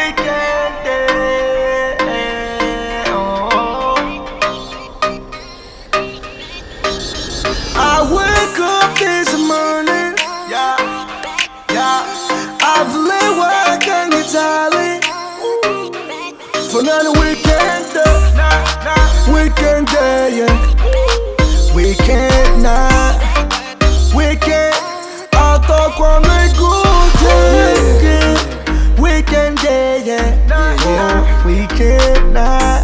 weekend day. Oh. I wake up this morning, yeah, I've laid work and Italy for another weekend day, weekend day, yeah. Weekend night, weekend, I'll talk on my good day. Weekend day, yeah. Weekend night,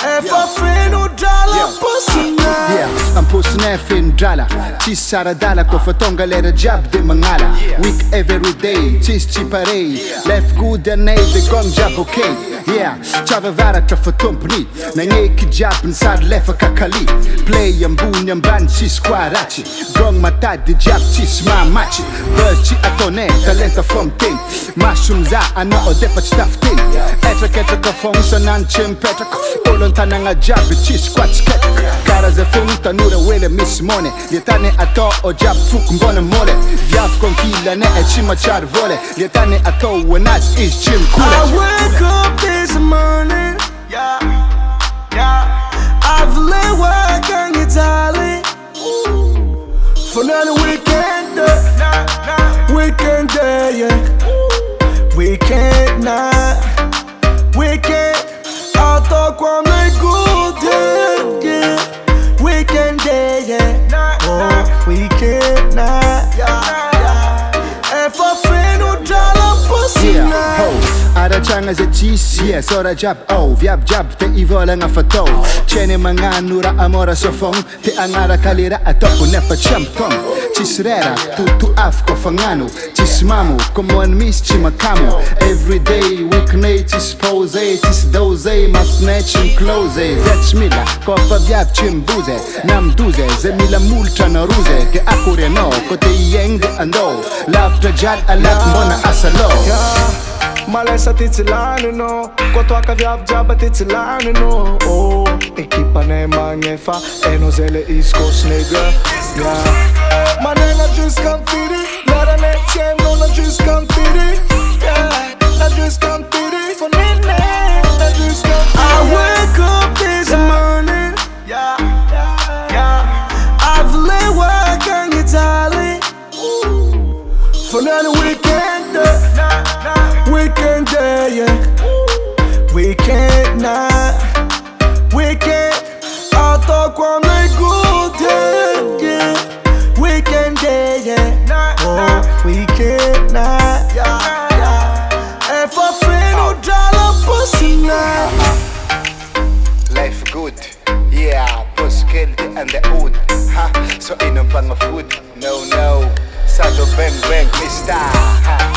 if I feel no dollar, pussy night. I'm pushing F in Drala. Cheese saradala ko fatonga lera jab de mangala. Week every day, cheese chiparei. Left good and nay, the gong jab okay. Yeah, chava vara tra fatumpni. Na nyeki jab nsad lefa kakali. Play yambun yamban cheese kwarachi. Gong matad di jab cheese mamachi. Birchi atone, talenta fontaine. Mushroom za ano o defa staff thing. Etra ketra ka fong sanan chim petra. Olon tananga jab cheese squats ket. Cara ze funta nura wele miss money. Lietane ato o jab fuk mbona mole. Viaf konkila ne e chima char vole. Lietane ato wenas is chim kule. I wake up this morning, yeah. I've laid work and Italy for another weekend day, weekend day, yeah. Weekend night, weekend, I'll talk on my good day, yeah. Weekend day, yeah. Oh, weekend night, if I feel no dollar, pussy night. Ara changa ze cheese, yes, ora jab, oh, viab jab, te ivola nga fato. Chene mga nura amora sofong, te angara kalira atoko nefa champong. Chisrera, tu afko fangano, chismamu, como en mis chimakamu. Every day, weeknight, chis pose, chis doze, masnech in close. That's mila, kofa viab chimbuze, nam duze, ze mila multra na ruze, ke akure no, kote yeng ando. Love to jad, alak mbona asalo. Malesa titilani no, koto akavyab jaba titilani no. Oh, ekipa ne mangefa, eno zele East Coast nigga. Yeah, manena just come fit it, lera ne chem no na just come fit it. Yeah, na just come fit it for nene, na just come fit it. I wake up this morning, yeah. I've laid work and Italy for another weekend day. Weekend day, yeah. Weekend night, weekend, I'll talk on my good day, yeah. Weekend day, yeah. Oh, weekend night, if I feel no dollar, pussy night. Life good, yeah. Boss Kelly and the wood, ha. So in on my food, no. Sado bang bang, Mistah, ha.